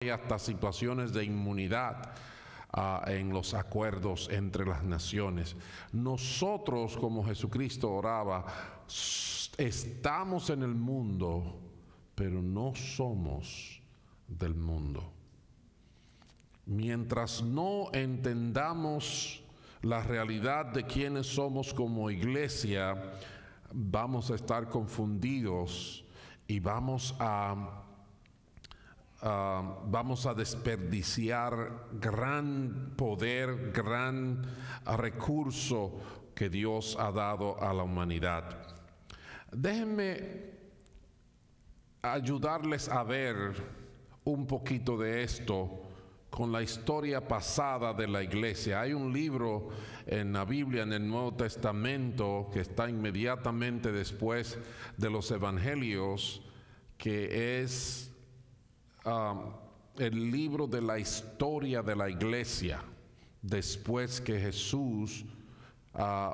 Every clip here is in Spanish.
hay hasta situaciones de inmunidad en los acuerdos entre las naciones. Nosotros, como Jesucristo oraba, estamos en el mundo, pero no somos del mundo. Mientras no entendamos la realidad de quiénes somos como iglesia, vamos a estar confundidos y vamos a desperdiciar gran poder, gran recurso que Dios ha dado a la humanidad. Déjenme ayudarles a ver un poquito de esto con la historia pasada de la iglesia. Hay un libro en la Biblia, en el Nuevo Testamento, que está inmediatamente después de los Evangelios, que es el libro de la historia de la iglesia después que Jesús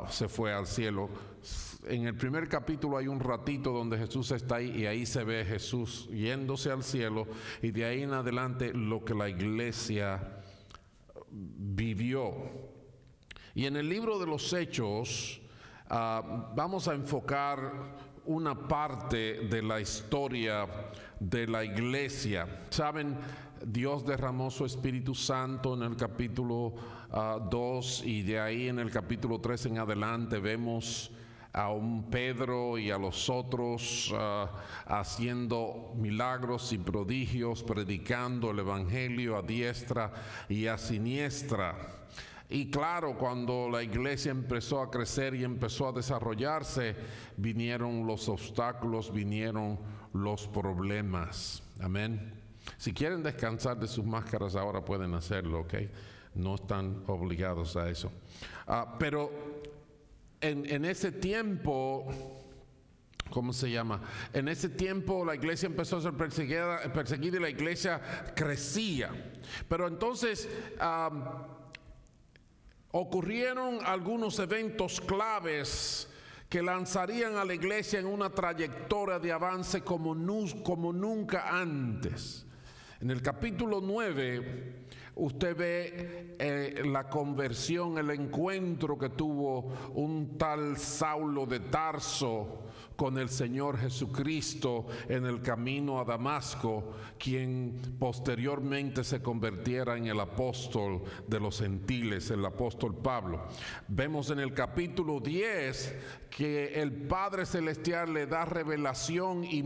se fue al cielo. En el primer capítulo hay un ratito donde Jesús está ahí y ahí se ve Jesús yéndose al cielo, y de ahí en adelante lo que la iglesia vivió. Y en el libro de los Hechos vamos a enfocar una parte de la historia de la iglesia. Saben, Dios derramó su Espíritu Santo en el capítulo 2, y de ahí en el capítulo 3 en adelante vemos a un Pedro y a los otros haciendo milagros y prodigios, predicando el Evangelio a diestra y a siniestra. Y claro, cuando la iglesia empezó a crecer y empezó a desarrollarse, vinieron los obstáculos, vinieron los problemas. Amén. Si quieren descansar de sus máscaras ahora pueden hacerlo, ¿ok? No están obligados a eso. Pero en ese tiempo, ¿cómo se llama? En ese tiempo la iglesia empezó a ser perseguida y la iglesia crecía. Pero entonces ocurrieron algunos eventos claves que lanzarían a la iglesia en una trayectoria de avance como nunca antes. En el capítulo 9 usted ve la conversión, el encuentro que tuvo un tal Saulo de Tarso con el Señor Jesucristo en el camino a Damasco, quien posteriormente se convirtiera en el apóstol de los gentiles, el apóstol Pablo. Vemos en el capítulo 10 que el Padre Celestial le da revelación y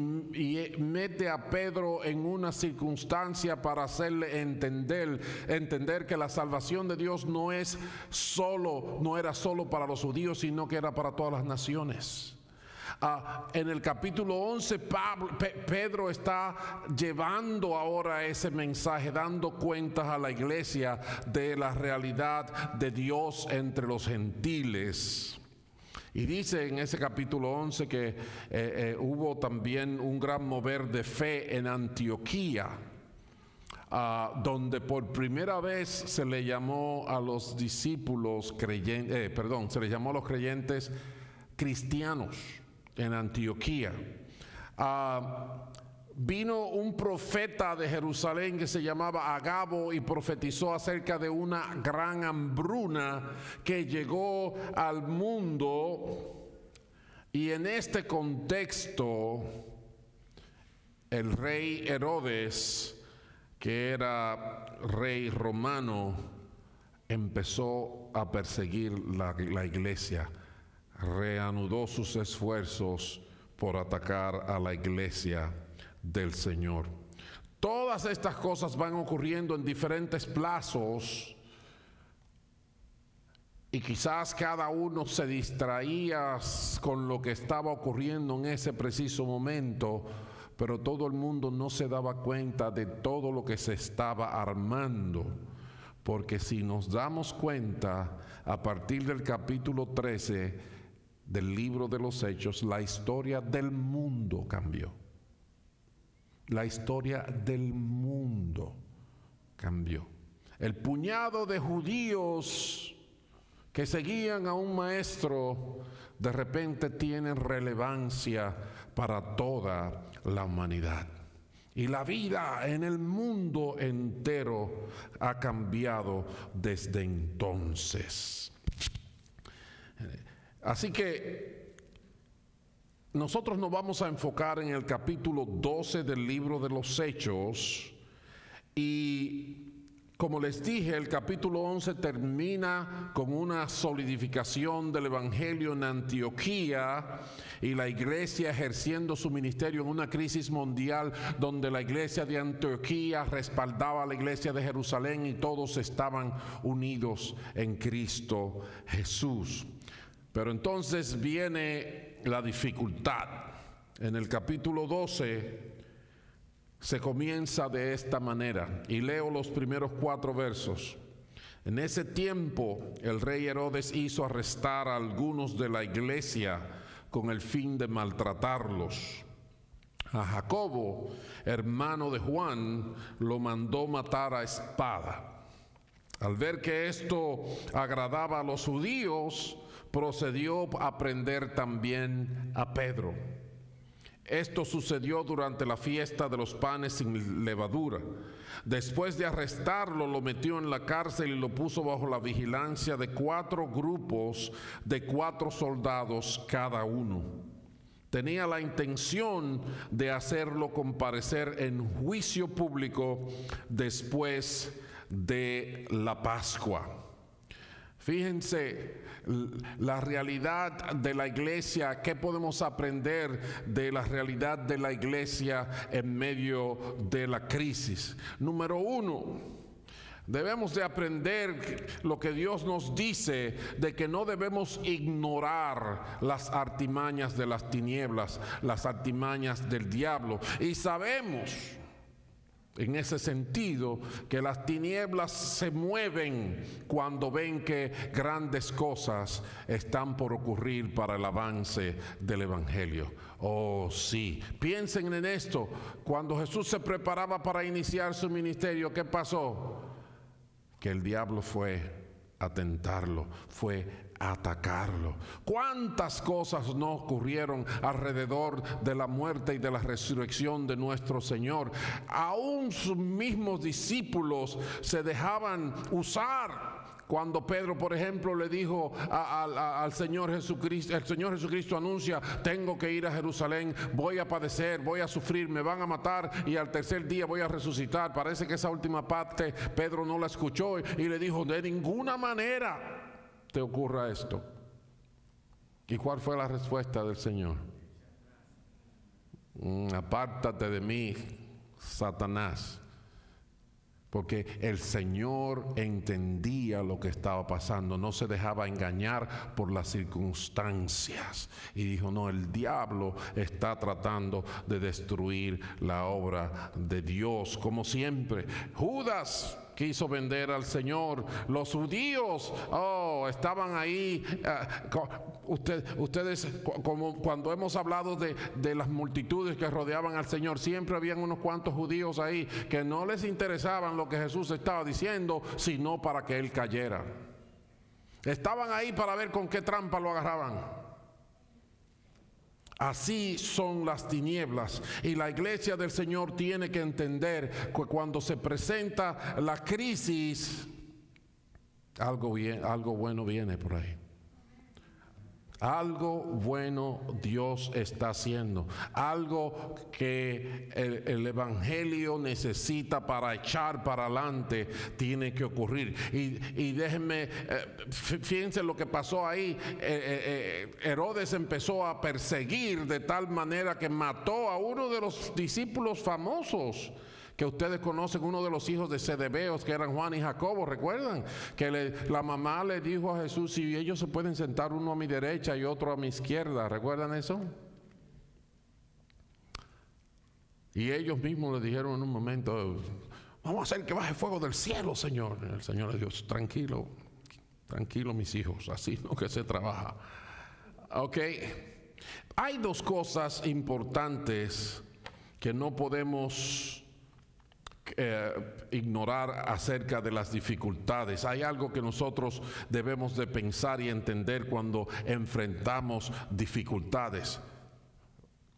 mete a Pedro en una circunstancia para hacerle entender que la salvación de Dios no era solo para los judíos, sino que era para todas las naciones. En el capítulo 11 Pedro está llevando ahora ese mensaje, dando cuentas a la iglesia de la realidad de Dios entre los gentiles. Y dice en ese capítulo 11 que hubo también un gran mover de fe en Antioquía, donde por primera vez se le llamó a los discípulos se le llamó a los creyentes cristianos en Antioquía. Vino un profeta de Jerusalén que se llamaba Agabo y profetizó acerca de una gran hambruna que llegó al mundo, y en este contexto el rey Herodes, que era rey romano, empezó a perseguir la iglesia, reanudó sus esfuerzos por atacar a la iglesia del Señor. Todas estas cosas van ocurriendo en diferentes plazos, y quizás cada uno se distraía con lo que estaba ocurriendo en ese preciso momento, pero todo el mundo no se daba cuenta de todo lo que se estaba armando. Porque si nos damos cuenta, a partir del capítulo 13 del libro de los Hechos, la historia del mundo cambió. La historia del mundo cambió. El puñado de judíos que seguían a un maestro, de repente tienen relevancia para toda la humanidad. Y la vida en el mundo entero ha cambiado desde entonces. Así que nosotros nos vamos a enfocar en el capítulo 12 del libro de los Hechos. Y como les dije, el capítulo 11 termina con una solidificación del evangelio en Antioquía y la iglesia ejerciendo su ministerio en una crisis mundial donde la iglesia de Antioquía respaldaba a la iglesia de Jerusalén y todos estaban unidos en Cristo Jesús. Pero entonces viene la dificultad. En el capítulo 12 se comienza de esta manera, y leo los primeros 4 versos. En ese tiempo el rey Herodes hizo arrestar a algunos de la iglesia con el fin de maltratarlos. A Jacobo, hermano de Juan, lo mandó matar a espada. Al ver que esto agradaba a los judíos, procedió a prender también a Pedro. Esto sucedió durante la fiesta de los panes sin levadura. Después de arrestarlo, lo metió en la cárcel y lo puso bajo la vigilancia de 4 grupos de 4 soldados cada uno. Tenía la intención de hacerlo comparecer en juicio público después de la Pascua. Fíjense la realidad de la iglesia. ¿Qué podemos aprender de la realidad de la iglesia en medio de la crisis? Número 1, debemos de aprender lo que Dios nos dice de que no debemos ignorar las artimañas de las tinieblas, las artimañas del diablo. Y sabemos en ese sentido que las tinieblas se mueven cuando ven que grandes cosas están por ocurrir para el avance del evangelio. Oh sí, piensen en esto. Cuando Jesús se preparaba para iniciar su ministerio, ¿qué pasó? Que el diablo fue a tentarlo, fue a atacarlo. ¿Cuántas cosas no ocurrieron alrededor de la muerte y de la resurrección de nuestro Señor? Aún sus mismos discípulos se dejaban usar. Cuando Pedro, por ejemplo, le dijo al Señor Jesucristo, el Señor Jesucristo anuncia: tengo que ir a Jerusalén, voy a padecer, voy a sufrir, me van a matar y al tercer día voy a resucitar. Parece que esa última parte Pedro no la escuchó y le dijo: de ninguna manera te ocurra esto. ¿Y cuál fue la respuesta del Señor? Apártate de mí, Satanás. Porque el Señor entendía lo que estaba pasando, no se dejaba engañar por las circunstancias. Y dijo: no, el diablo está tratando de destruir la obra de Dios. Como siempre, Judas quiso vender al Señor. Los judíos, estaban ahí. Ustedes, como cuando hemos hablado de las multitudes que rodeaban al Señor, siempre habían unos cuantos judíos ahí que no les interesaban lo que Jesús estaba diciendo, sino para que Él cayera. Estaban ahí para ver con qué trampa lo agarraban. Así son las tinieblas, y la iglesia del Señor tiene que entender que cuando se presenta la crisis, algo bueno viene por ahí. Algo bueno Dios está haciendo, algo que el evangelio necesita para echar para adelante tiene que ocurrir. Y déjenme, fíjense lo que pasó ahí. Herodes empezó a perseguir de tal manera que mató a uno de los discípulos famosos que ustedes conocen, uno de los hijos de Zebedeos, que eran Juan y Jacobo. ¿Recuerdan? Que la mamá le dijo a Jesús: si ellos se pueden sentar, uno a mi derecha y otro a mi izquierda. ¿Recuerdan eso? Y ellos mismos le dijeron en un momento: vamos a hacer que baje fuego del cielo, Señor. Y el Señor le dijo: tranquilo, tranquilo, mis hijos, así no que se trabaja. Ok. Hay 2 cosas importantes que no podemos ignorar acerca de las dificultades. Hay algo que nosotros debemos de pensar y entender cuando enfrentamos dificultades.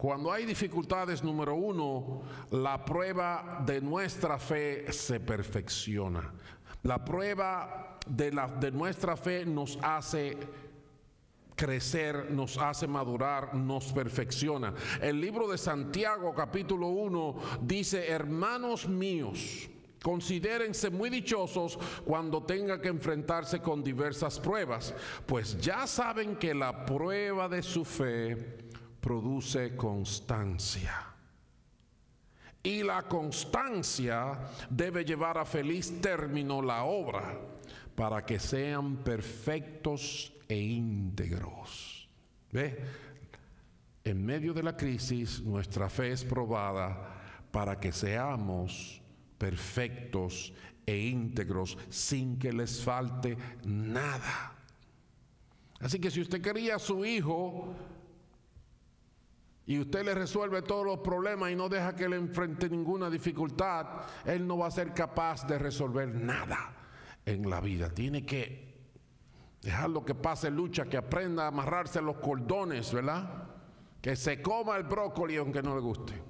Cuando hay dificultades, número uno, la prueba de nuestra fe se perfecciona. La prueba de nuestra fe nos hace crecer, nos hace madurar, nos perfecciona. El libro de Santiago, capítulo 1, dice: hermanos míos, considérense muy dichosos cuando tengan que enfrentarse con diversas pruebas, pues ya saben que la prueba de su fe produce constancia. Y la constancia debe llevar a feliz término la obra, para que sean perfectos e íntegros. ¿Ve? En medio de la crisis, nuestra fe es probada para que seamos perfectos e íntegros, sin que les falte nada. Así que si usted quería a su hijo y usted le resuelve todos los problemas y no deja que le enfrente ninguna dificultad, él no va a ser capaz de resolver nada en la vida. Tiene que dejarlo que pase lucha, que aprenda a amarrarse los cordones, ¿verdad? Que se coma el brócoli aunque no le guste.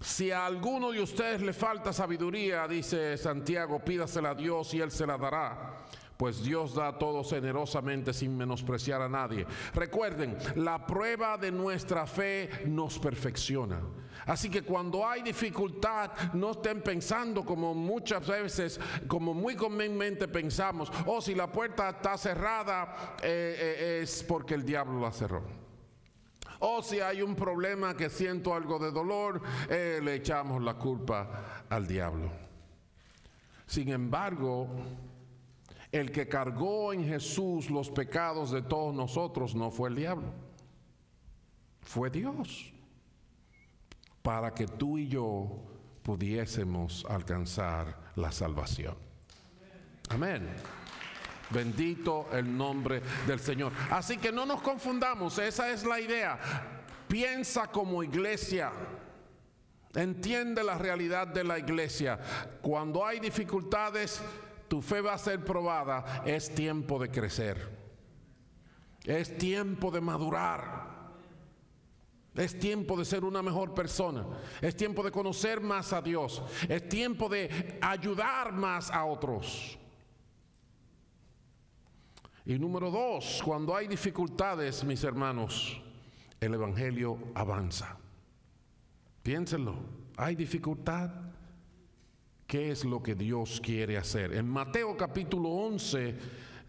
Si a alguno de ustedes le falta sabiduría, dice Santiago, pídasela a Dios y Él se la dará, pues Dios da todo generosamente sin menospreciar a nadie. Recuerden, la prueba de nuestra fe nos perfecciona. Así que cuando hay dificultad, no estén pensando como muchas veces, como muy comúnmente pensamos: oh, si la puerta está cerrada, es porque el diablo la cerró. O si hay un problema que siento algo de dolor, le echamos la culpa al diablo. Sin embargo, el que cargó en Jesús los pecados de todos nosotros no fue el diablo, fue Dios, para que tú y yo pudiésemos alcanzar la salvación. Amén. Bendito el nombre del Señor. Así que no nos confundamos, esa es la idea. Piensa como iglesia. Entiende la realidad de la iglesia. Cuando hay dificultades, tu fe va a ser probada. Es tiempo de crecer. Es tiempo de madurar. Es tiempo de ser una mejor persona. Es tiempo de conocer más a Dios. Es tiempo de ayudar más a otros. Y número dos, cuando hay dificultades, mis hermanos, el evangelio avanza. Piénsenlo, hay dificultad. ¿Qué es lo que Dios quiere hacer? En Mateo capítulo 11,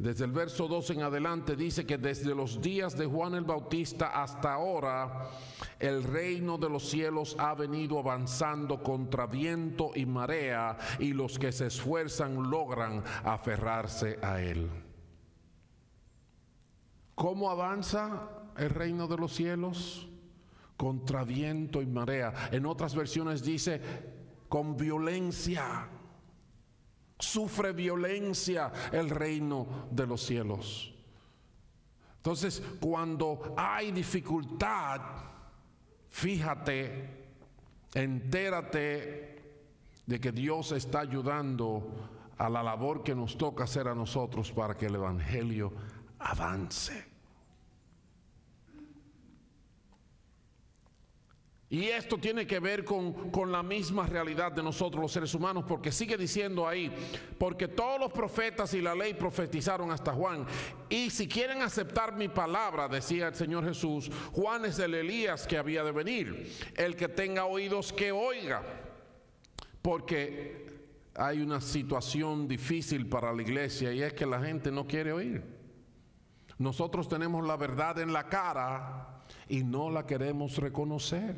desde el verso 2 en adelante, dice que desde los días de Juan el Bautista hasta ahora, el reino de los cielos ha venido avanzando contra viento y marea, y los que se esfuerzan logran aferrarse a él. ¿Cómo avanza el reino de los cielos? Contra viento y marea. En otras versiones dice, con violencia. Sufre violencia el reino de los cielos. Entonces, cuando hay dificultad, fíjate, entérate de que Dios está ayudando a la labor que nos toca hacer a nosotros para que el evangelio avance. Y esto tiene que ver con la misma realidad de nosotros los seres humanos, porque sigue diciendo ahí, porque todos los profetas y la ley profetizaron hasta Juan, y si quieren aceptar mi palabra, decía el Señor Jesús, Juan es el Elías que había de venir. El que tenga oídos que oiga, porque hay una situación difícil para la iglesia, y es que la gente no quiere oír. Nosotros tenemos la verdad en la cara y no la queremos reconocer.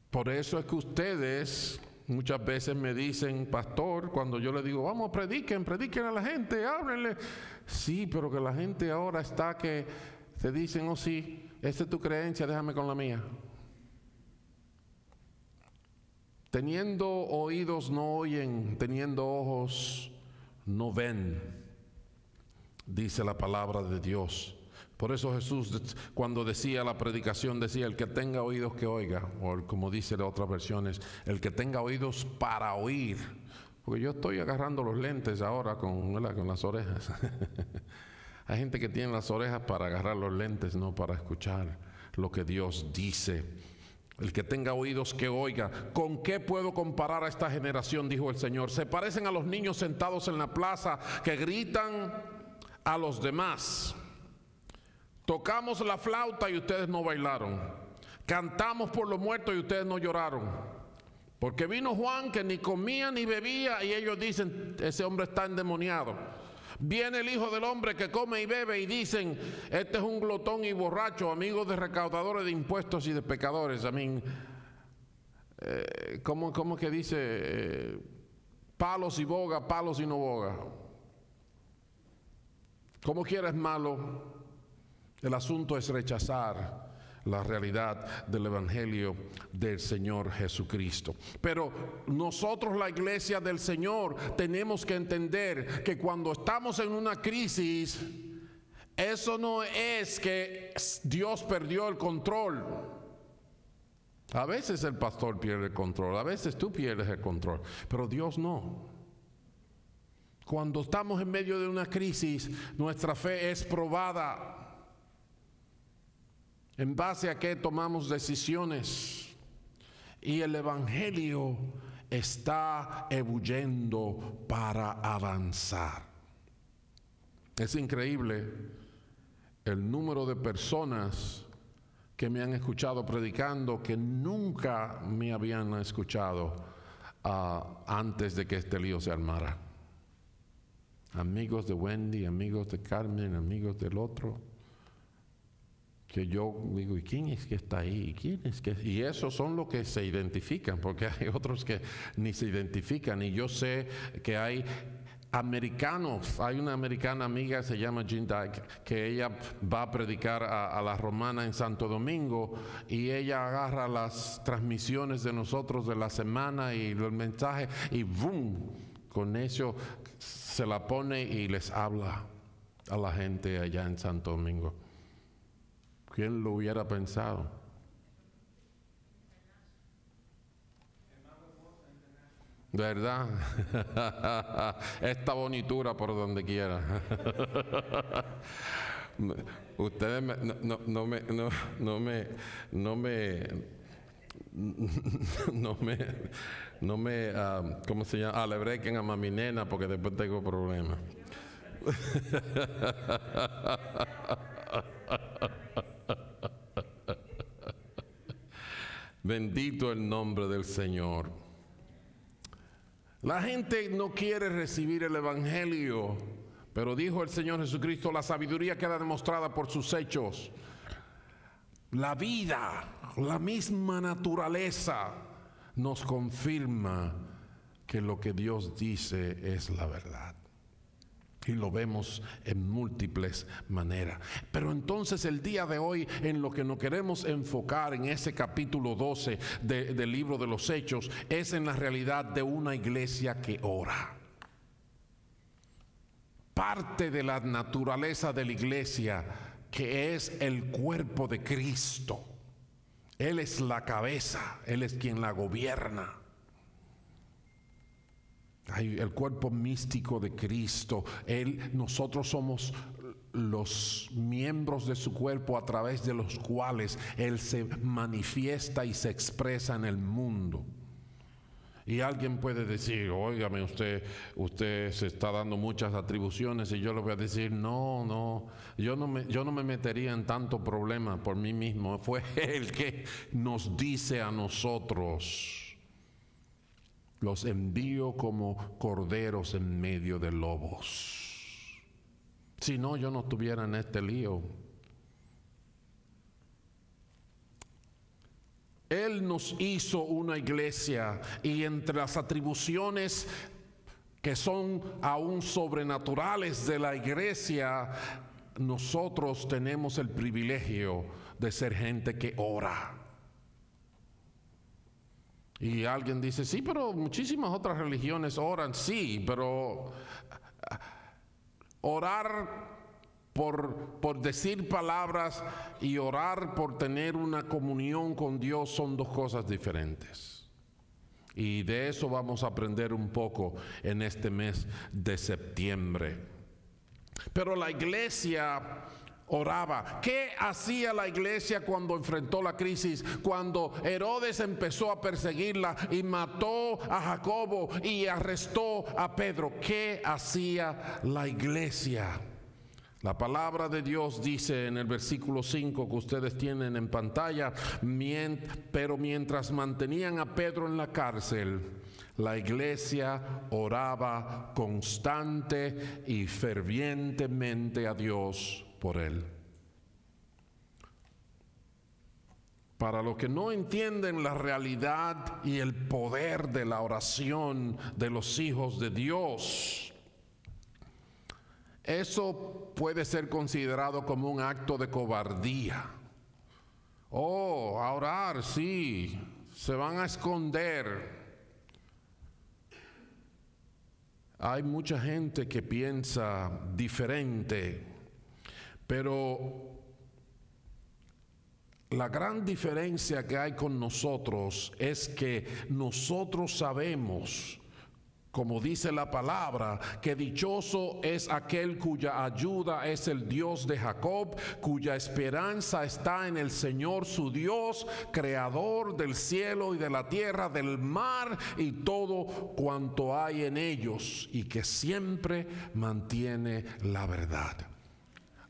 Por eso es que ustedes muchas veces me dicen, pastor, cuando yo les digo, vamos, prediquen a la gente, háblenle. Sí, pero que la gente ahora está que te dicen, oh sí, esa es tu creencia, déjame con la mía. Teniendo oídos no oyen, teniendo ojos no ven, dice la palabra de Dios. Por eso Jesús, cuando decía la predicación, decía, el que tenga oídos que oiga, o como dice en otras versiones, el que tenga oídos para oír. Porque yo estoy agarrando los lentes ahora con las orejas. Hay gente que tiene las orejas para agarrar los lentes, no para escuchar lo que Dios dice. El que tenga oídos que oiga. ¿Con qué puedo comparar a esta generación?, dijo el Señor. Se parecen a los niños sentados en la plaza que gritan a los demás. Tocamos la flauta y ustedes no bailaron. Cantamos por los muertos y ustedes no lloraron. Porque vino Juan, que ni comía ni bebía, y ellos dicen, ese hombre está endemoniado. Viene el Hijo del Hombre, que come y bebe, y dicen, este es un glotón y borracho, amigo de recaudadores de impuestos y de pecadores. ¿Cómo que dice? Palos y boga, palos y no boga. ¿Cómo quieres malo? El asunto es rechazar la realidad del Evangelio del Señor Jesucristo. Pero nosotros, la iglesia del Señor, tenemos que entender que cuando estamos en una crisis, eso no es que Dios perdió el control. A veces el pastor pierde el control, a veces tú pierdes el control, pero Dios no. Cuando estamos en medio de una crisis, nuestra fe es probada. En base a qué tomamos decisiones. Y el Evangelio está ebulliendo para avanzar. Es increíble el número de personas que me han escuchado predicando que nunca me habían escuchado antes de que este lío se armara. Amigos de Wendy, amigos de Carmen, amigos del otro. Que yo digo, ¿y quién es que está ahí? ¿Quién es que? Y esos son los que se identifican, porque hay otros que ni se identifican. Y yo sé que hay americanos. Hay una americana amiga, se llama Jean Dyke, que ella va a predicar a la Romana en Santo Domingo, y ella agarra las transmisiones de nosotros de la semana y los mensajes, y ¡boom! Con eso se la pone y les habla a la gente allá en Santo Domingo. ¿Quién lo hubiera pensado? ¿Verdad? Esta bonitura por donde quiera. Ustedes no me ¿cómo se llama? Alebrequen a mami nena, porque después tengo problemas. Bendito el nombre del Señor. La gente no quiere recibir el Evangelio, pero dijo el Señor Jesucristo, la sabiduría queda demostrada por sus hechos. La vida, la misma naturaleza, nos confirma que lo que Dios dice es la verdad. Y lo vemos en múltiples maneras. Pero entonces el día de hoy, en lo que nos queremos enfocar en ese capítulo 12 del libro de los Hechos, es en la realidad de una iglesia que ora. Parte de la naturaleza de la iglesia, que es el cuerpo de Cristo. Él es la cabeza, Él es quien la gobierna. El cuerpo místico de Cristo. Nosotros somos los miembros de su cuerpo a través de los cuales Él se manifiesta y se expresa en el mundo. Y alguien puede decir, óigame, usted se está dando muchas atribuciones, y yo le voy a decir, no, yo no me metería en tanto problema por mí mismo. Fue Él que nos dice a nosotros: los envío como corderos en medio de lobos. Si no, yo no estuviera en este lío. Él nos hizo una iglesia, y entre las atribuciones que son aún sobrenaturales de la iglesia, nosotros tenemos el privilegio de ser gente que ora. Y alguien dice, sí, pero muchísimas otras religiones oran. Sí, pero orar por decir palabras y orar por tener una comunión con Dios son dos cosas diferentes. Y de eso vamos a aprender un poco en este mes de septiembre. Pero la iglesia oraba. ¿Qué hacía la iglesia cuando enfrentó la crisis? Cuando Herodes empezó a perseguirla y mató a Jacobo y arrestó a Pedro. ¿Qué hacía la iglesia? La palabra de Dios dice en el versículo 5 que ustedes tienen en pantalla: pero mientras mantenían a Pedro en la cárcel, la iglesia oraba constante y fervientemente a Dios por él. Para los que no entienden la realidad y el poder de la oración de los hijos de Dios, eso puede ser considerado como un acto de cobardía. Oh, a orar, sí, se van a esconder. Hay mucha gente que piensa diferente, pero la gran diferencia que hay con nosotros es que nosotros sabemos, como dice la palabra, que dichoso es aquel cuya ayuda es el Dios de Jacob, cuya esperanza está en el Señor su Dios, creador del cielo y de la tierra, del mar y todo cuanto hay en ellos, y que siempre mantiene la verdad.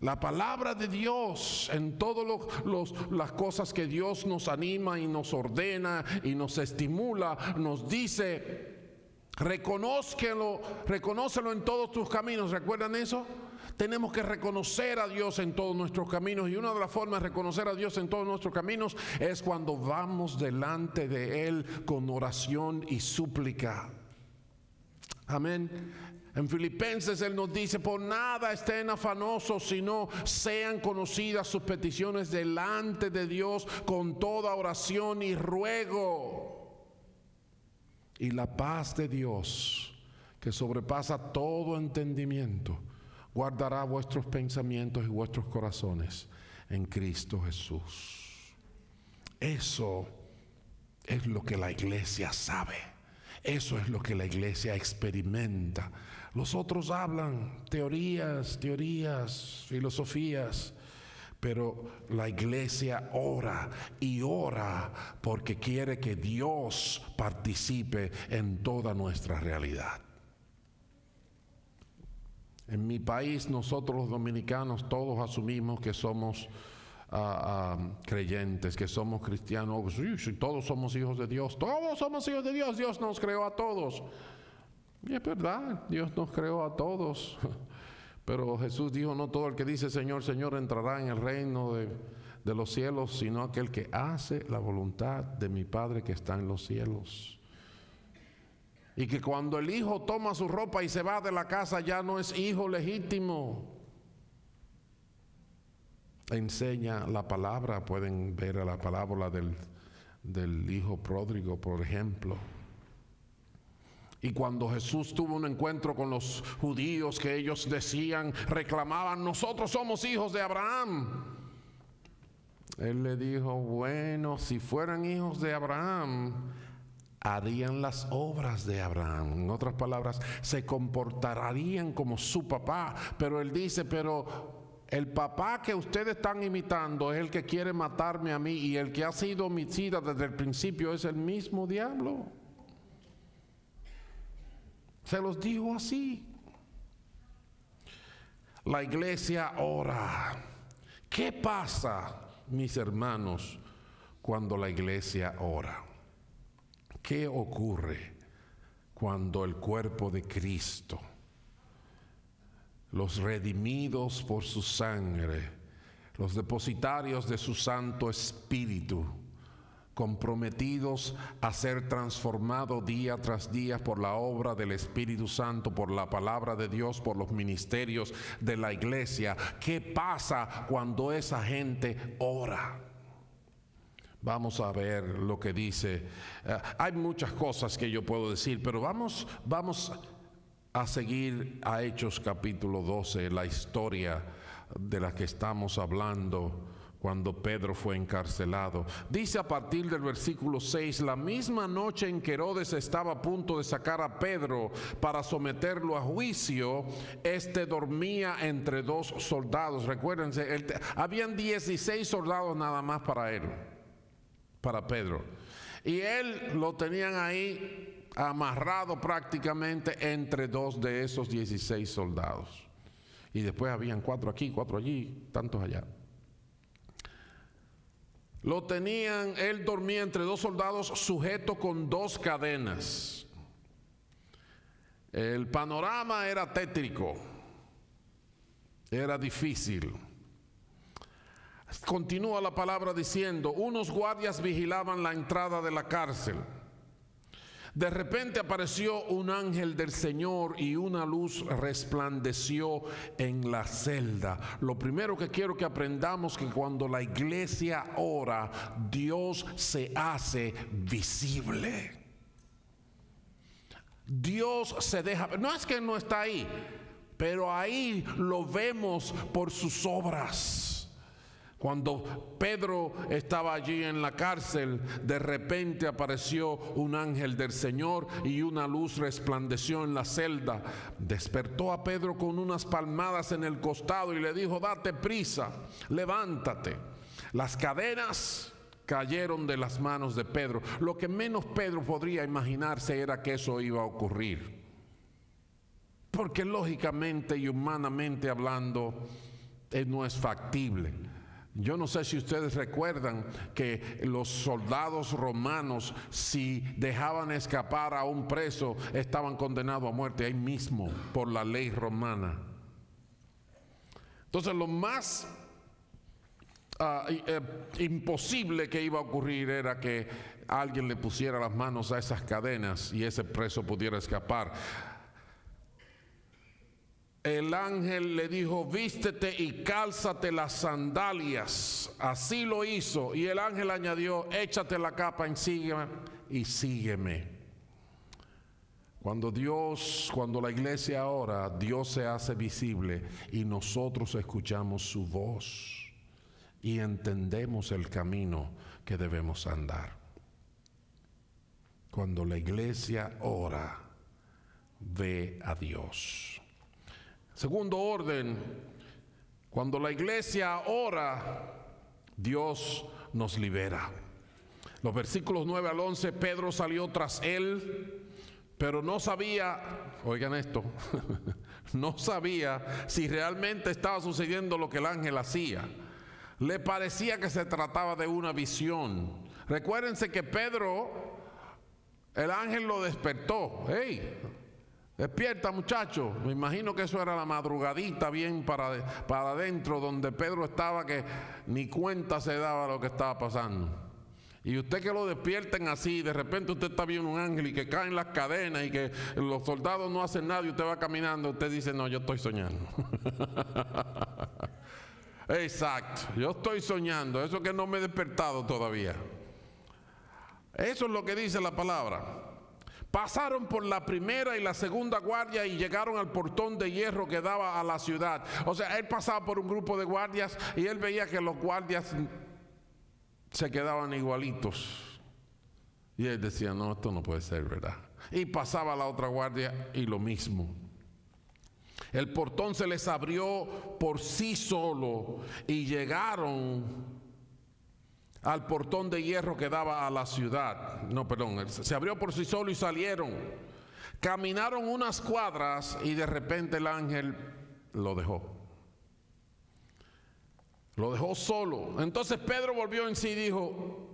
La palabra de Dios, en todas las cosas que Dios nos anima y nos ordena y nos estimula, nos dice: reconócelo en todos tus caminos. ¿Recuerdan eso? Tenemos que reconocer a Dios en todos nuestros caminos, y una de las formas de reconocer a Dios en todos nuestros caminos es cuando vamos delante de Él con oración y súplica. Amén. En Filipenses Él nos dice: por nada estén afanosos, sino sean conocidas sus peticiones delante de Dios con toda oración y ruego. Y la paz de Dios, que sobrepasa todo entendimiento, guardará vuestros pensamientos y vuestros corazones en Cristo Jesús. Eso es lo que la iglesia sabe. Eso es lo que la iglesia experimenta. Los otros hablan teorías, filosofías, pero la iglesia ora y ora porque quiere que Dios participe en toda nuestra realidad. En mi país, nosotros los dominicanos todos asumimos que somos creyentes, que somos cristianos. Sí, todos somos hijos de Dios. Todos somos hijos de Dios. Dios nos creó a todos. Y es verdad, Dios nos creó a todos. Pero Jesús dijo: no todo el que dice Señor, Señor entrará en el reino de los cielos, sino aquel que hace la voluntad de mi Padre que está en los cielos. Y que cuando el hijo toma su ropa y se va de la casa, ya no es hijo legítimo. Enseña la palabra. Pueden ver a la parábola del hijo pródigo, por ejemplo. Y cuando Jesús tuvo un encuentro con los judíos, que ellos decían, reclamaban: nosotros somos hijos de Abraham, Él le dijo: bueno, si fueran hijos de Abraham, harían las obras de Abraham. En otras palabras, se comportarían como su papá. Pero Él dice: pero el papá que ustedes están imitando es el que quiere matarme a mí, y el que ha sido homicida desde el principio es el mismo diablo. Se los digo así. La iglesia ora. ¿Qué pasa, mis hermanos, cuando la iglesia ora? ¿Qué ocurre cuando el cuerpo de Cristo, los redimidos por su sangre, los depositarios de su Santo Espíritu, comprometidos a ser transformados día tras día por la obra del Espíritu Santo, por la palabra de Dios, por los ministerios de la iglesia? ¿Qué pasa cuando esa gente ora? Vamos a ver lo que dice. Hay muchas cosas que yo puedo decir, pero vamos a seguir a Hechos capítulo 12, la historia de la que estamos hablando, cuando Pedro fue encarcelado. Dice a partir del versículo 6, la misma noche en que Herodes estaba a punto de sacar a Pedro para someterlo a juicio, este dormía entre dos soldados. Recuérdense, habían 16 soldados nada más para él, para Pedro. Y él lo tenían ahí amarrado prácticamente entre dos de esos 16 soldados. Y después habían 4 aquí, 4 allí, tantos allá. Lo tenían, él dormía entre dos soldados sujeto con 2 cadenas. El panorama era tétrico, era difícil. Continúa la palabra diciendo, unos guardias vigilaban la entrada de la cárcel. De repente apareció un ángel del Señor y una luz resplandeció en la celda. Lo primero que quiero que aprendamos es que cuando la iglesia ora, Dios se hace visible. Dios se deja, no es que no está ahí, pero ahí lo vemos por sus obras. Cuando Pedro estaba allí en la cárcel, de repente apareció un ángel del Señor y una luz resplandeció en la celda. Despertó a Pedro con unas palmadas en el costado y le dijo, date prisa, levántate. Las cadenas cayeron de las manos de Pedro. Lo que menos Pedro podría imaginarse era que eso iba a ocurrir. Porque lógicamente y humanamente hablando, no es factible. Yo no sé si ustedes recuerdan que los soldados romanos, si dejaban escapar a un preso, estaban condenados a muerte ahí mismo por la ley romana. Entonces lo más imposible que iba a ocurrir era que alguien le pusiera las manos a esas cadenas y ese preso pudiera escapar. El ángel le dijo, vístete y cálzate las sandalias. Así lo hizo. Y el ángel añadió, échate la capa encima y sígueme. Cuando la iglesia ora, Dios se hace visible y nosotros escuchamos su voz y entendemos el camino que debemos andar. Cuando la iglesia ora, ve a Dios. Segundo orden, cuando la iglesia ora, Dios nos libera. Los versículos 9 al 11, Pedro salió tras él, pero no sabía, oigan esto, no sabía si realmente estaba sucediendo lo que el ángel hacía. Le parecía que se trataba de una visión. Recuérdense que Pedro, el ángel lo despertó. ¡Hey! Despierta, muchacho. Me imagino que eso era la madrugadita bien para adentro, donde Pedro estaba que ni cuenta se daba lo que estaba pasando. Y usted que lo despierten así, de repente usted está viendo un ángel y que caen las cadenas y que los soldados no hacen nada y usted va caminando, usted dice, no, yo estoy soñando. Exacto, yo estoy soñando, eso que no me he despertado todavía. Eso es lo que dice la palabra. Pasaron por la primera y la segunda guardia y llegaron al portón de hierro que daba a la ciudad. O sea, él pasaba por un grupo de guardias y él veía que los guardias se quedaban igualitos. Y él decía, no, esto no puede ser, ¿verdad? Y pasaba la otra guardia y lo mismo. El portón se les abrió por sí solo y llegaron al portón de hierro que daba a la ciudad. No, perdón, se abrió por sí solo y salieron. Caminaron unas cuadras y de repente el ángel lo dejó. Lo dejó solo. Entonces Pedro volvió en sí y dijo,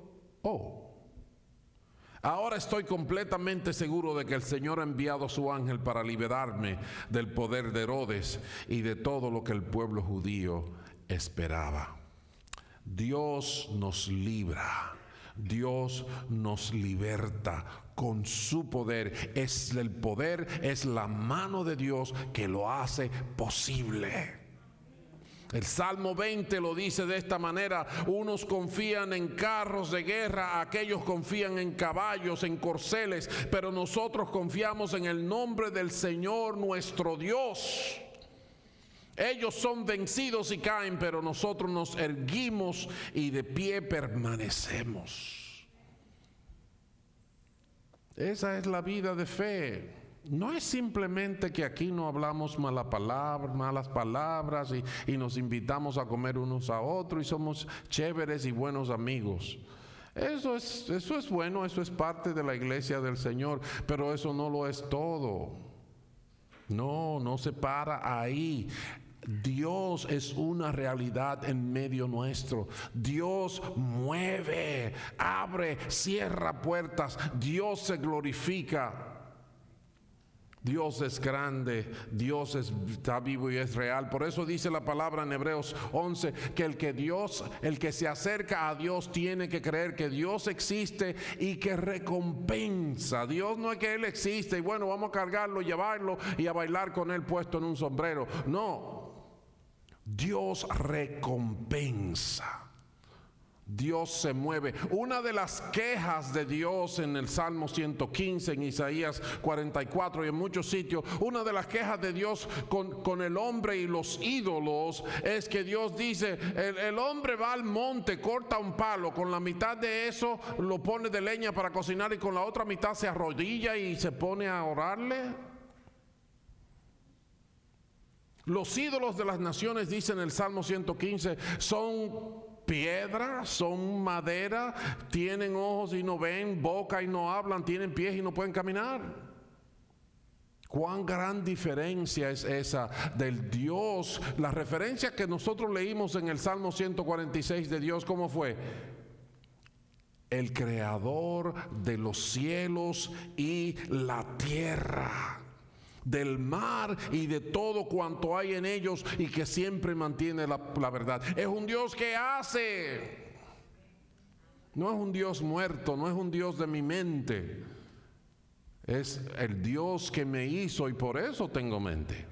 ahora estoy completamente seguro de que el Señor ha enviado a su ángel para liberarme del poder de Herodes y de todo lo que el pueblo judío esperaba. Dios nos libra, Dios nos liberta con su poder. El poder es la mano de Dios que lo hace posible. El Salmo 20 lo dice de esta manera: unos confían en carros de guerra, aquellos confían en caballos, en corceles, pero nosotros confiamos en el nombre del Señor nuestro Dios. Ellos son vencidos y caen, pero nosotros nos erguimos y de pie permanecemos. Esa es la vida de fe. No es simplemente que aquí no hablamos malas palabras y nos invitamos a comer unos a otros y somos chéveres y buenos amigos. Eso es bueno, eso es parte de la iglesia del Señor, pero eso no lo es todo. No se para ahí. Dios es una realidad en medio nuestro. Dios mueve, abre, cierra puertas. Dios se glorifica. Dios es grande, Dios está vivo y es real. Por eso dice la palabra en Hebreos 11 que el que se acerca a Dios tiene que creer que Dios existe y que recompensa. Dios no es que Él existe y bueno, vamos a cargarlo, llevarlo y a bailar con Él puesto en un sombrero. No, Dios recompensa. Dios se mueve. Una de las quejas de Dios en el Salmo 115, en Isaías 44 y en muchos sitios, una de las quejas de Dios con el hombre y los ídolos es que Dios dice, el hombre va al monte, corta un palo, con la mitad de eso lo pone de leña para cocinar y con la otra mitad se arrodilla y se pone a orarle. Los ídolos de las naciones, dice en el Salmo 115, son piedra, son madera, tienen ojos y no ven, boca y no hablan, tienen pies y no pueden caminar. Cuán gran diferencia es esa del Dios. La referencia que nosotros leímos en el Salmo 146 de Dios, ¿cómo fue? El creador de los cielos y la tierra, del mar y de todo cuanto hay en ellos y que siempre mantiene la verdad. Es un Dios que hace. No es un Dios muerto, no es un Dios de mi mente. Es el Dios que me hizo y por eso tengo mente.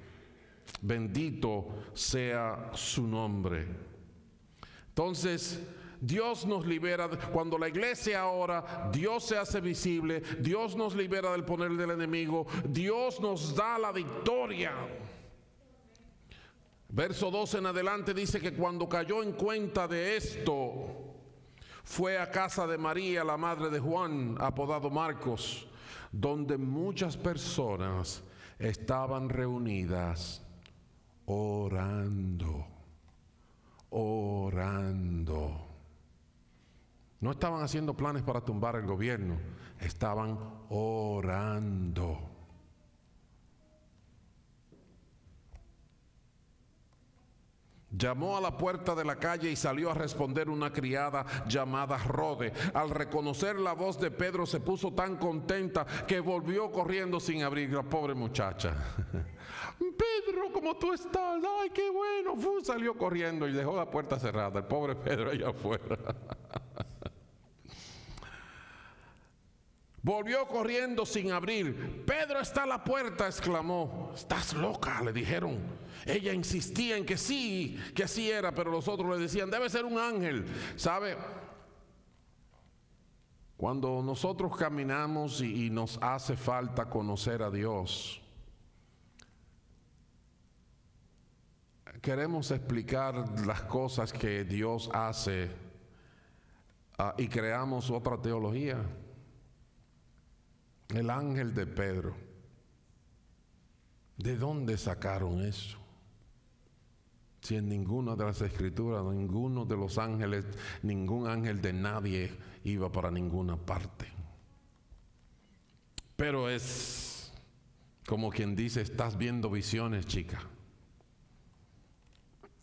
Bendito sea su nombre. Entonces, Dios nos libera. Cuando la iglesia ora, Dios se hace visible, Dios nos libera del poder del enemigo, Dios nos da la victoria. Verso 12 en adelante dice que cuando cayó en cuenta de esto, fue a casa de María, la madre de Juan, apodado Marcos, donde muchas personas estaban reunidas orando. No estaban haciendo planes para tumbar el gobierno, estaban orando. Llamó a la puerta de la calle y salió a responder una criada llamada Rode. Al reconocer la voz de Pedro se puso tan contenta que volvió corriendo sin abrir. La pobre muchacha. Pedro, ¿cómo tú estás? Ay, qué bueno. Salió corriendo y dejó la puerta cerrada. El pobre Pedro allá afuera. Volvió corriendo sin abrir. Pedro está a la puerta, exclamó. Estás loca, le dijeron. Ella insistía en que sí, que así era, pero los otros le decían, debe ser un ángel. ¿Sabe? Cuando nosotros caminamos y nos hace falta conocer a Dios, queremos explicar las cosas que Dios hace y creamos otra teología. El ángel de Pedro. ¿De dónde sacaron eso? Si en ninguna de las escrituras, ninguno de los ángeles, ningún ángel de nadie iba para ninguna parte. Pero es como quien dice, estás viendo visiones, chica.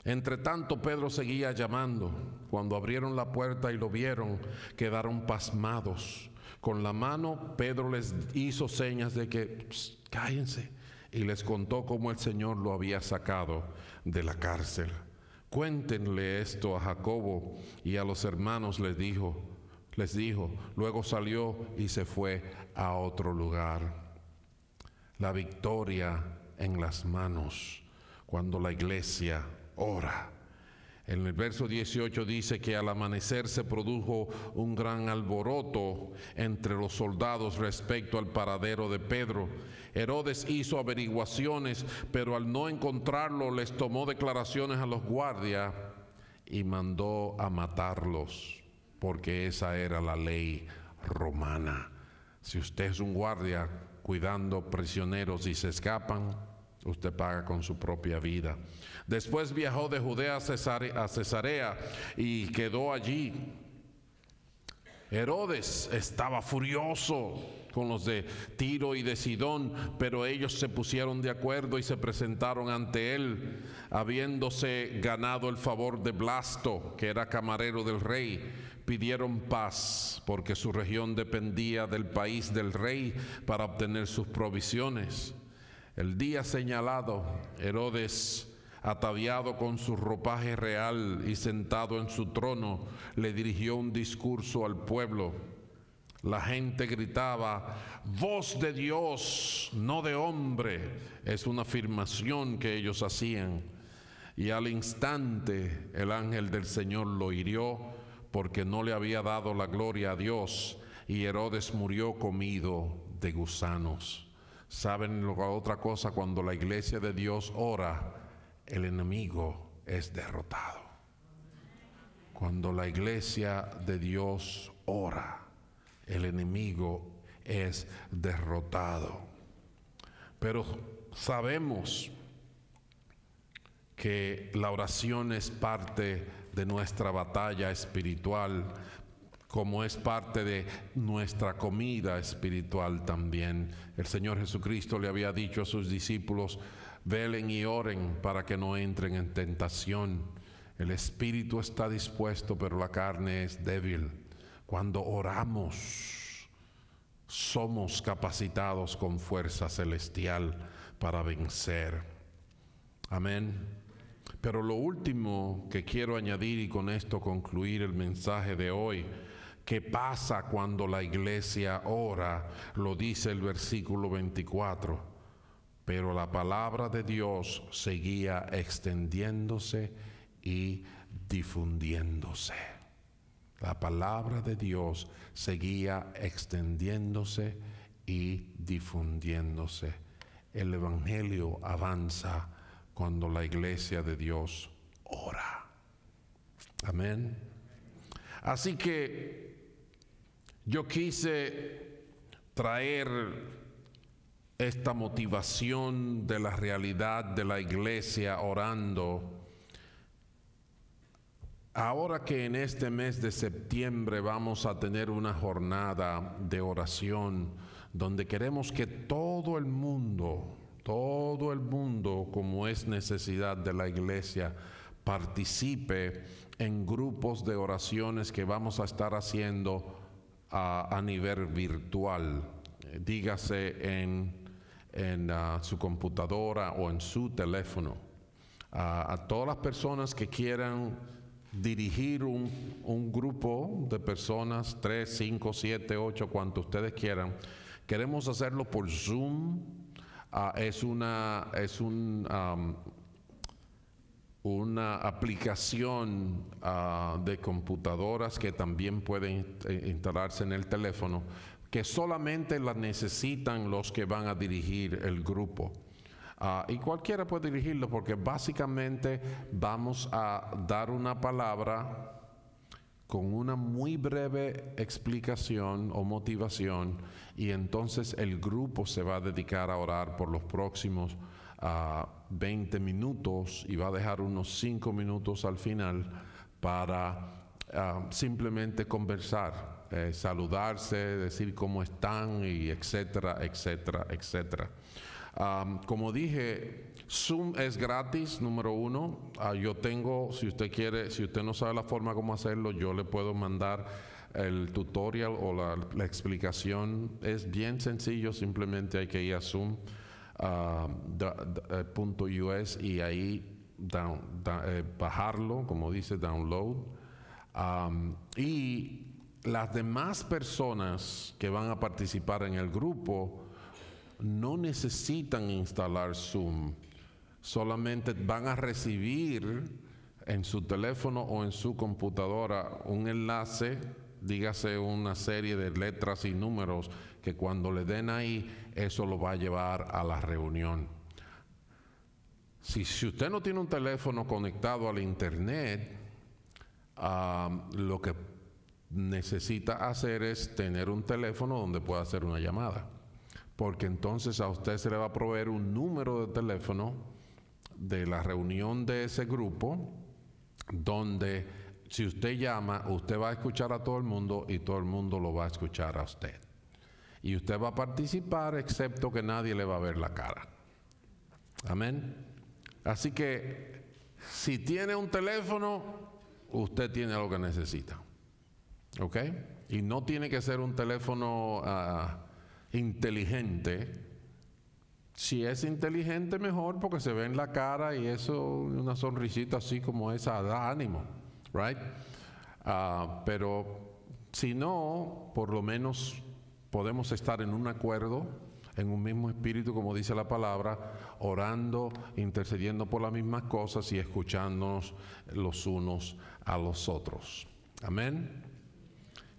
Entre tanto, Pedro seguía llamando. Cuando abrieron la puerta y lo vieron, quedaron pasmados. Con la mano, Pedro les hizo señas de que cállense y les contó cómo el Señor lo había sacado de la cárcel. Cuéntenle esto a Jacobo y a los hermanos, les dijo. Luego salió y se fue a otro lugar. La victoria en las manos cuando la iglesia ora. En el verso 18 dice que al amanecer se produjo un gran alboroto entre los soldados respecto al paradero de Pedro. Herodes hizo averiguaciones, pero al no encontrarlo les tomó declaraciones a los guardias y mandó a matarlos, porque esa era la ley romana. Si usted es un guardia cuidando prisioneros y se escapan, usted paga con su propia vida. Después viajó de Judea a Cesarea y quedó allí. Herodes estaba furioso con los de Tiro y de Sidón, pero ellos se pusieron de acuerdo y se presentaron ante él, habiéndose ganado el favor de Blasto, que era camarero del rey. Pidieron paz porque su región dependía del país del rey para obtener sus provisiones. El día señalado, Herodes, ataviado con su ropaje real y sentado en su trono, le dirigió un discurso al pueblo. La gente gritaba: voz de Dios, no de hombre. Es una afirmación que ellos hacían. Y al instante el ángel del Señor lo hirió, porque no le había dado la gloria a Dios, y Herodes murió comido de gusanos. ¿Saben otra cosa? Cuando la iglesia de Dios ora, el enemigo es derrotado. Cuando la iglesia de Dios ora, el enemigo es derrotado. Pero sabemos que la oración es parte de nuestra batalla espiritual, como es parte de nuestra comida espiritual también. El Señor Jesucristo le había dicho a sus discípulos: velen y oren para que no entren en tentación. El espíritu está dispuesto, pero la carne es débil. Cuando oramos, somos capacitados con fuerza celestial para vencer. Amén. Pero lo último que quiero añadir, y con esto concluir el mensaje de hoy: ¿qué pasa cuando la iglesia ora? Lo dice el versículo 24. Pero la palabra de Dios seguía extendiéndose y difundiéndose. La palabra de Dios seguía extendiéndose y difundiéndose. El evangelio avanza cuando la iglesia de Dios ora. Amén. Así que yo quise traer esta motivación de la realidad de la iglesia orando. Ahora que en este mes de septiembre vamos a tener una jornada de oración donde queremos que todo el mundo, como es necesidad de la iglesia, participe en grupos de oraciones que vamos a estar haciendo a nivel virtual. Dígase en su computadora o en su teléfono. A todas las personas que quieran dirigir un grupo de personas, 3, 5, 7, 8, cuanto ustedes quieran, queremos hacerlo por Zoom. Es una aplicación de computadoras que también pueden instalarse en el teléfono, que solamente la necesitan los que van a dirigir el grupo. Y cualquiera puede dirigirlo, porque básicamente vamos a dar una palabra con una muy breve explicación o motivación, y entonces el grupo se va a dedicar a orar por los próximos 20 minutos y va a dejar unos 5 minutos al final para simplemente conversar, saludarse, decir cómo están, y etcétera, etcétera, etcétera. Como dije, Zoom es gratis, número uno. Yo tengo, si usted quiere, si usted no sabe la forma como hacerlo, yo le puedo mandar el tutorial o la explicación. Es bien sencillo, simplemente hay que ir a Zoom.us y ahí bajarlo, como dice, download. Y las demás personas que van a participar en el grupo no necesitan instalar Zoom, solamente van a recibir en su teléfono o en su computadora un enlace, dígase una serie de letras y números, que cuando le den ahí, eso lo va a llevar a la reunión. Si usted no tiene un teléfono conectado al internet, lo que necesita hacer es tener un teléfono donde pueda hacer una llamada, porque entonces a usted se le va a proveer un número de teléfono de la reunión de ese grupo, donde si usted llama, usted va a escuchar a todo el mundo y todo el mundo lo va a escuchar a usted. Y usted va a participar, excepto que nadie le va a ver la cara. Amén. Así que si tiene un teléfono, usted tiene lo que necesita. ¿Ok? Y no tiene que ser un teléfono inteligente. Si es inteligente, mejor, porque se ve en la cara y eso, una sonrisita así como esa da ánimo, right? Pero si no, por lo menos podemos estar en un acuerdo, en un mismo espíritu, como dice la palabra, orando, intercediendo por las mismas cosas y escuchándonos los unos a los otros. Amén.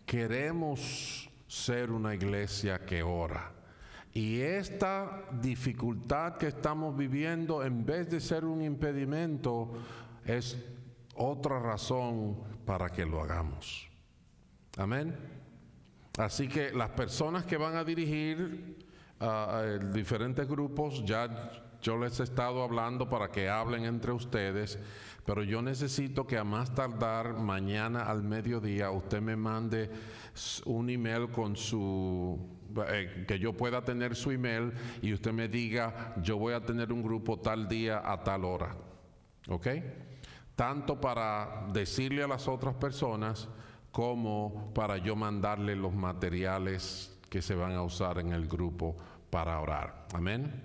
Queremos ser una iglesia que ora. Y esta dificultad que estamos viviendo, en vez de ser un impedimento, es otra razón para que lo hagamos. Amén. Así que las personas que van a dirigir diferentes grupos, ya yo les he estado hablando para que hablen entre ustedes, pero yo necesito que a más tardar mañana al mediodía usted me mande un email con su... que yo pueda tener su email y usted me diga, yo voy a tener un grupo tal día a tal hora. ¿Ok? Tanto para decirle a las otras personas como para yo mandarle los materiales que se van a usar en el grupo para orar. Amén.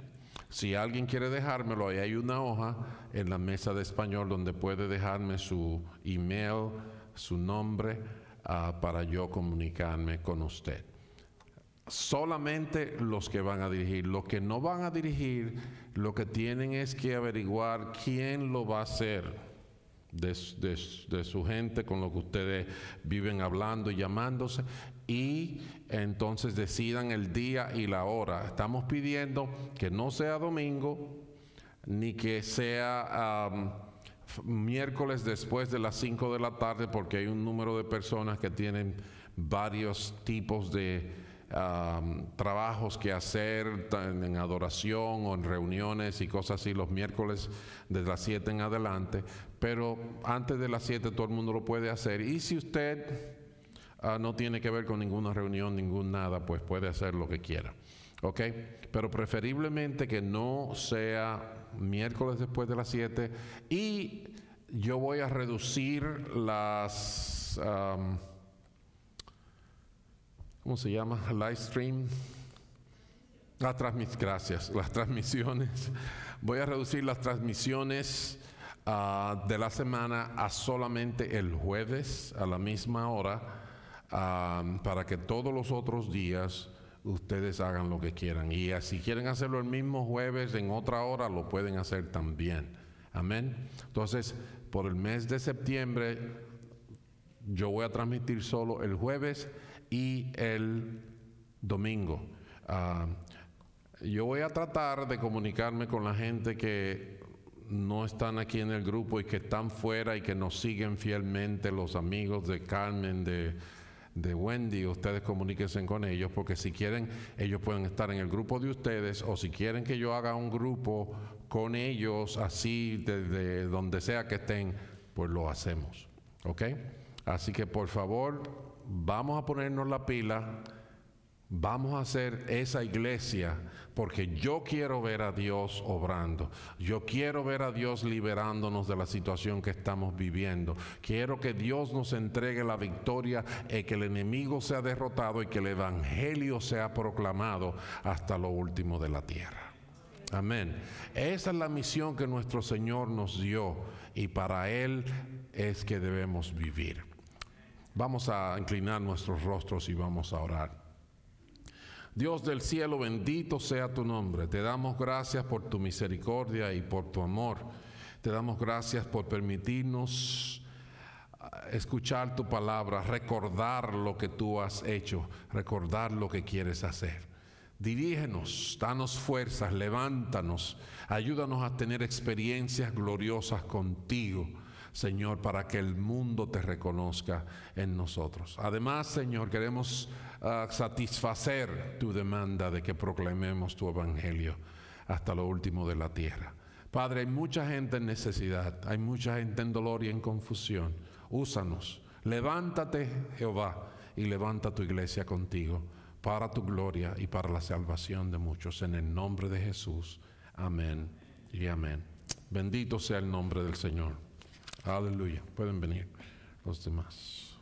Si alguien quiere dejármelo, ahí hay una hoja en la mesa de español donde puede dejarme su email, su nombre, para yo comunicarme con usted. Solamente los que van a dirigir. Los que no van a dirigir, lo que tienen es que averiguar quién lo va a hacer de su gente con lo que ustedes viven hablando y llamándose, y entonces decidan el día y la hora. Estamos pidiendo que no sea domingo ni que sea miércoles después de las 5 de la tarde, porque hay un número de personas que tienen varios tipos de trabajos que hacer en adoración o en reuniones y cosas así los miércoles desde las 7 en adelante, pero antes de las 7 todo el mundo lo puede hacer. Y si usted no tiene que ver con ninguna reunión, ningún nada, pues puede hacer lo que quiera. ¿Ok? Pero preferiblemente que no sea miércoles después de las 7, y yo voy a reducir las... ¿cómo se llama? Live stream. Gracias. Las transmisiones. Voy a reducir las transmisiones de la semana a solamente el jueves a la misma hora, para que todos los otros días ustedes hagan lo que quieran. Y si quieren hacerlo el mismo jueves en otra hora, lo pueden hacer también. Amén. Entonces, por el mes de septiembre, yo voy a transmitir solo el jueves y el domingo. Yo voy a tratar de comunicarme con la gente que no están aquí en el grupo y que están fuera y que nos siguen fielmente, los amigos de Carmen, de Wendy. Ustedes comuníquense con ellos, porque si quieren, ellos pueden estar en el grupo de ustedes, o si quieren que yo haga un grupo con ellos, así desde donde sea que estén, pues lo hacemos. ¿Ok? Así que por favor, vamos a ponernos la pila, vamos a hacer esa iglesia, porque yo quiero ver a Dios obrando. Yo quiero ver a Dios liberándonos de la situación que estamos viviendo. Quiero que Dios nos entregue la victoria, que el enemigo sea derrotado y que el evangelio sea proclamado hasta lo último de la tierra. Amén. Esa es la misión que nuestro Señor nos dio, y para Él es que debemos vivir. Vamos a inclinar nuestros rostros y vamos a orar. Dios del cielo, bendito sea tu nombre. Te damos gracias por tu misericordia y por tu amor. Te damos gracias por permitirnos escuchar tu palabra, recordar lo que tú has hecho, recordar lo que quieres hacer. Dirígenos, danos fuerzas, levántanos, ayúdanos a tener experiencias gloriosas contigo, Señor, para que el mundo te reconozca en nosotros. Además, Señor, queremos satisfacer tu demanda de que proclamemos tu evangelio hasta lo último de la tierra. Padre, hay mucha gente en necesidad, hay mucha gente en dolor y en confusión. Úsanos, levántate, Jehová, y levanta tu iglesia contigo, para tu gloria y para la salvación de muchos. En el nombre de Jesús. Amén y amén. Bendito sea el nombre del Señor. Aleluya. Pueden venir los demás.